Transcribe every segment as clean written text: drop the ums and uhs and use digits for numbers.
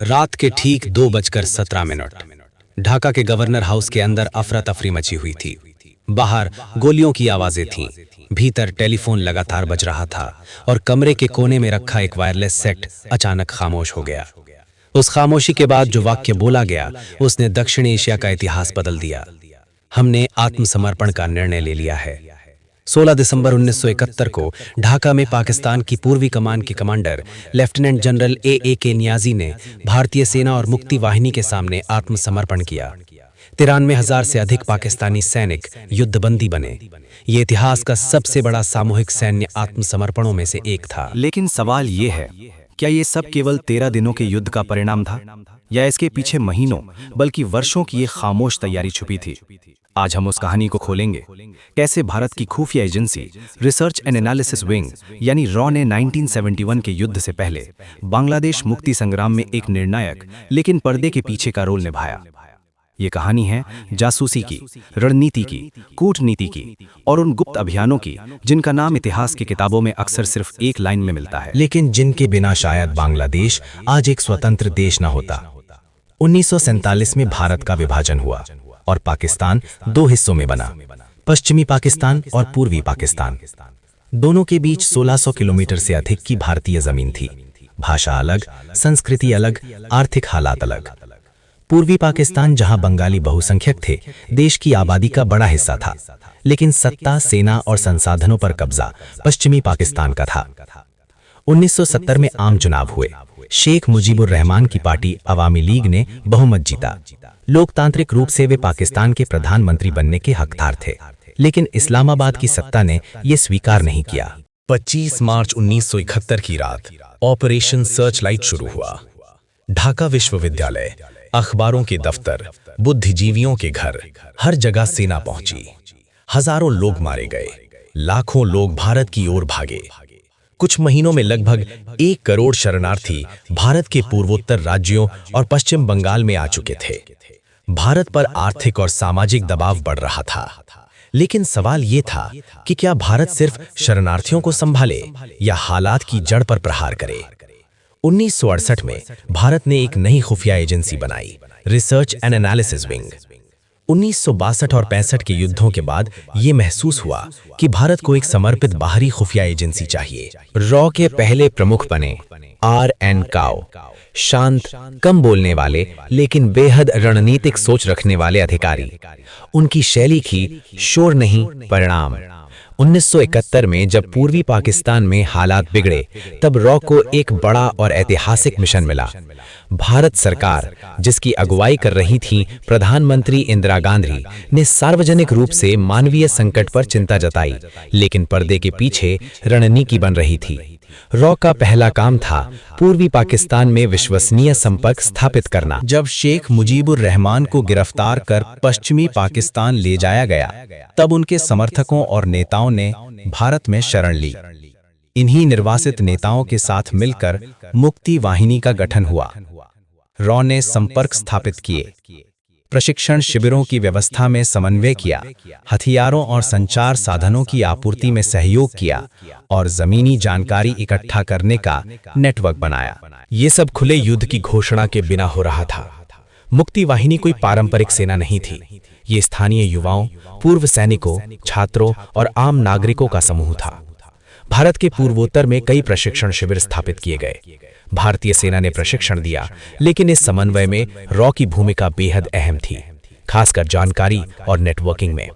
रात के ठीक 2:17 ढाका के गवर्नर हाउस के अंदर अफरा तफरी मची हुई थी। बाहर गोलियों की आवाजें थीं, भीतर टेलीफोन लगातार बज रहा था और कमरे के कोने में रखा एक वायरलेस सेट अचानक खामोश हो गया। उस खामोशी के बाद जो वाक्य बोला गया उसने दक्षिण एशिया का इतिहास बदल दिया। हमने आत्मसमर्पण का निर्णय ले लिया है। 16 दिसंबर 1971 को ढाका में पाकिस्तान की पूर्वी कमान के commander lieutenant general A K. Niazi ने भारतीय सेना और मुक्ति वाहिनी के सामने आत्मसमर्पण किया। 93,000 से अधिक पाकिस्तानी सैनिक युद्धबंदी बने। ये इतिहास का सबसे बड़ा सामूहिक सैन्य आत्मसमर्पणों में से एक था। लेकिन सवाल ये है, क्या ये सब केवल 13 दिनों के युद्ध का परिणाम था, या इसके पीछे महीनों बल्कि वर्षों की एक खामोश तैयारी छुपी थी? आज हम उस कहानी को खोलेंगे। कैसे भारत की खुफिया agency research and analysis wing यानी रॉ ने 1971 के युद्ध से पहले बांग्लादेश मुक्ति संग्राम में एक निर्णायक लेकिन पर्दे के पीछे का रोल निभाया। ये कहानी है जासूसी की, रणनीति की, कूटनीति की और उन गुप्त अभियानों की जिनका नाम इतिहास की किताबों में अक्सर सिर्फ एक लाइन में मिलता है, लेकिन जिनके बिना शायद बांग्लादेश आज एक स्वतंत्र देश न होता। 1947 में भारत का विभाजन हुआ और पाकिस्तान दो हिस्सों में बना, पश्चिमी पाकिस्तान और पूर्वी पाकिस्तान। दोनों के बीच 1600 किलोमीटर से अधिक की भारतीय जमीन थी। भाषा अलग, संस्कृति अलग, आर्थिक हालात अलग। पूर्वी पाकिस्तान, जहां बंगाली बहुसंख्यक थे, देश की आबादी का बड़ा हिस्सा था, लेकिन सत्ता, सेना और संसाधनों पर कब्जा पश्चिमी पाकिस्तान का था। 1970 में आम चुनाव हुए। शेख मुजीबुर रहमान की पार्टी अवामी लीग ने बहुमत जीता। लोकतांत्रिक रूप से वे पाकिस्तान के प्रधानमंत्री बनने के हकदार थे, लेकिन इस्लामाबाद की सत्ता ने यह स्वीकार नहीं किया। 25 मार्च 1971 की रात ऑपरेशन सर्च लाइट शुरू हुआ। ढाका विश्वविद्यालय, अखबारों के दफ्तर, बुद्धिजीवियों के घर, हर जगह सेना पहुंची। हजारों लोग मारे गए, लाखों लोग भारत की ओर भागे। कुछ महीनों में लगभग 1 करोड़ शरणार्थी भारत के पूर्वोत्तर राज्यों और पश्चिम बंगाल में आ चुके थे। भारत पर आर्थिक और सामाजिक दबाव बढ़ रहा था, लेकिन सवाल ये था कि क्या भारत सिर्फ शरणार्थियों को संभाले या हालात की जड़ पर प्रहार करे। 1968 में भारत ने एक नई खुफिया एजेंसी बनाई, रिसर्च एंड एनालिसिस विंग। 1962 और 65 के युद्धों के बाद ये महसूस हुआ कि भारत को एक समर्पित बाहरी खुफिया एजेंसी चाहिए। रॉ के पहले प्रमुख बने R.N. काओ, शांत, कम बोलने वाले लेकिन बेहद रणनीतिक सोच रखने वाले अधिकारी। उनकी शैली थी शोर नहीं, परिणाम। 1971 में जब पूर्वी पाकिस्तान में हालात बिगड़े, तब रॉ को एक बड़ा और ऐतिहासिक मिशन मिला। भारत सरकार, जिसकी अगुवाई कर रही थी प्रधानमंत्री इंदिरा गांधी, ने सार्वजनिक रूप से मानवीय संकट पर चिंता जताई, लेकिन पर्दे के पीछे रणनीति बन रही थी। रॉ का पहला काम था पूर्वी पाकिस्तान में विश्वसनीय संपर्क स्थापित करना। जब शेख मुजीबुर रहमान को गिरफ्तार कर पश्चिमी पाकिस्तान ले जाया गया, तब उनके समर्थकों और नेताओं ने भारत में शरण ली। इन्हीं निर्वासित नेताओं के साथ मिलकर मुक्ति वाहिनी का गठन हुआ। रॉ ने संपर्क स्थापित किए, प्रशिक्षण शिविरों की व्यवस्था में समन्वय किया, हथियारों और संचार साधनों की आपूर्ति में सहयोग किया और जमीनी जानकारी इकट्ठा करने का नेटवर्क बनाया। ये सब खुले युद्ध की घोषणा के बिना हो रहा था। मुक्ति वाहिनी कोई पारंपरिक सेना नहीं थी। ये स्थानीय युवाओं, पूर्व सैनिकों, छात्रों और आम नागरिकों का समूह था। भारत के पूर्वोत्तर में कई प्रशिक्षण शिविर स्थापित किए गए। भारतीय सेना ने प्रशिक्षण दिया, लेकिन इस समन्वय में रॉ की भूमिका बेहद अहम थी, खासकर जानकारी और नेटवर्किंग में।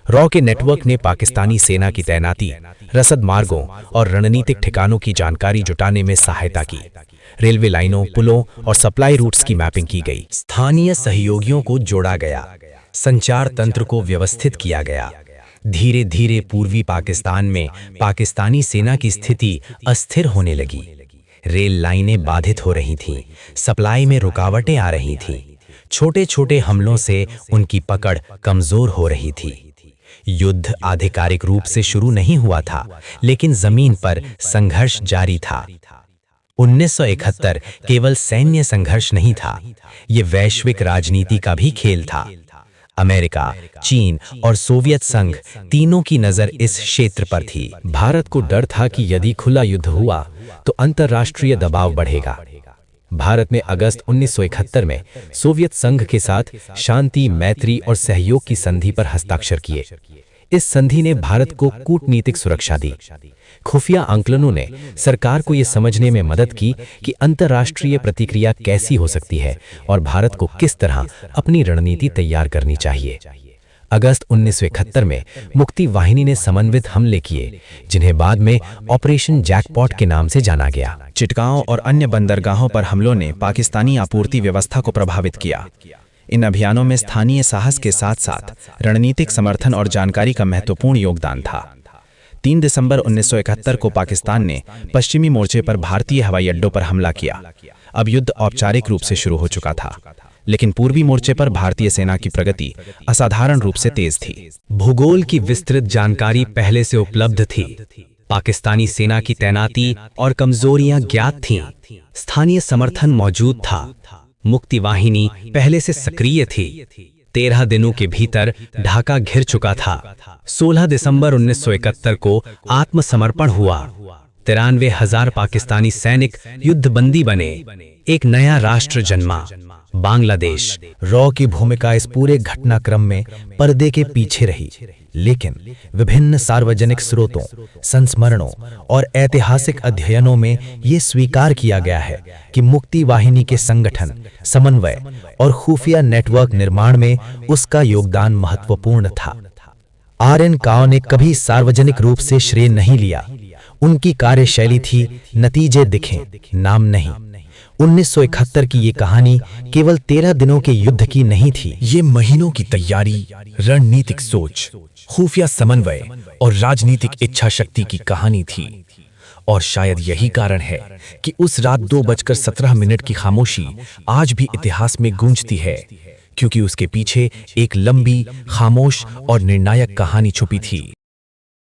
रॉ के नेटवर्क ने पाकिस्तानी सेना की तैनाती, रसद मार्गों और रणनीतिक ठिकानों की जानकारी जुटाने में सहायता की। रेलवे लाइनों, पुलों और सप्लाई रूट्स की मैपिंग की गई। स्थानीय सहयोगियों को जोड़ा गया, संचार तंत्र को व्यवस्थित किया गया। धीरे धीरे पूर्वी पाकिस्तान में पाकिस्तानी सेना की स्थिति अस्थिर होने लगी। रेल लाइनें बाधित हो रही थीं, सप्लाई में रुकावटें आ रही थीं। छोटे छोटे हमलों से उनकी पकड़ कमजोर हो रही थी। युद्ध आधिकारिक रूप से शुरू नहीं हुआ था, लेकिन जमीन पर संघर्ष जारी था। 1971 केवल सैन्य संघर्ष नहीं था, ये वैश्विक राजनीति का भी खेल था। अमेरिका, चीन और सोवियत संघ तीनों की नजर इस क्षेत्र पर थी। भारत को डर था कि यदि खुला युद्ध हुआ तो अंतर्राष्ट्रीय दबाव बढ़ेगा। भारत में अगस्त 1971 में सोवियत संघ के साथ शांति, मैत्री और सहयोग की संधि पर हस्ताक्षर किए। इस संधि ने भारत को कूटनीतिक सुरक्षा दी। खुफिया आंकलनों ने सरकार को यह समझने में मदद की कि अंतर्राष्ट्रीय प्रतिक्रिया कैसी हो सकती है और भारत को किस तरह अपनी रणनीति तैयार करनी चाहिए। अगस्त 1971 में मुक्ति वाहिनी ने समन्वित हमले किए, जिन्हें बाद में ऑपरेशन जैकपॉट के नाम से जाना गया। चिटगांव और अन्य बंदरगाहों पर हमलों ने पाकिस्तानी आपूर्ति व्यवस्था को प्रभावित किया। इन अभियानों में स्थानीय साहस के साथ साथ रणनीतिक समर्थन और जानकारी का महत्वपूर्ण योगदान था। 3 दिसंबर 1971 को पाकिस्तान ने पश्चिमी मोर्चे पर भारतीय हवाई अड्डों पर हमला किया। अब युद्ध औपचारिक रूप से शुरू हो चुका था, लेकिन पूर्वी मोर्चे पर भारतीय सेना की प्रगति असाधारण रूप से तेज थी। भूगोल की विस्तृत जानकारी पहले से उपलब्ध थी। पाकिस्तानी सेना की तैनाती और कमजोरियां ज्ञात थीं। स्थानीय समर्थन मौजूद था। मुक्ति वाहिनी पहले से सक्रिय थी। 13 दिनों के भीतर ढाका घिर चुका था। 16 दिसंबर 1971 को आत्मसमर्पण हुआ। 93,000 पाकिस्तानी सैनिक युद्धबंदी बने। एक नया राष्ट्र जन्मा, बांग्लादेश। रॉ की भूमिका इस पूरे घटनाक्रम में पर्दे के पीछे रही, लेकिन विभिन्न सार्वजनिक स्रोतों, संस्मरणों और ऐतिहासिक अध्ययनों में ये स्वीकार किया गया है कि मुक्ति वाहिनी के संगठन, समन्वय और खुफिया नेटवर्क निर्माण में उसका योगदान महत्वपूर्ण था। आर.एन. काओ ने कभी सार्वजनिक रूप से श्रेय नहीं लिया। उनकी कार्यशैली थी नतीजे दिखें, नाम नहीं। 1971 की ये कहानी केवल 13 दिनों के युद्ध की नहीं थी। ये महीनों की तैयारी, रणनीतिक सोच, खुफिया समन्वय और राजनीतिक इच्छा शक्ति की कहानी थी। और शायद यही कारण है कि उस रात 2:17 की खामोशी आज भी इतिहास में गूंजती है, क्योंकि उसके पीछे एक लंबी, खामोश और निर्णायक कहानी छुपी थी।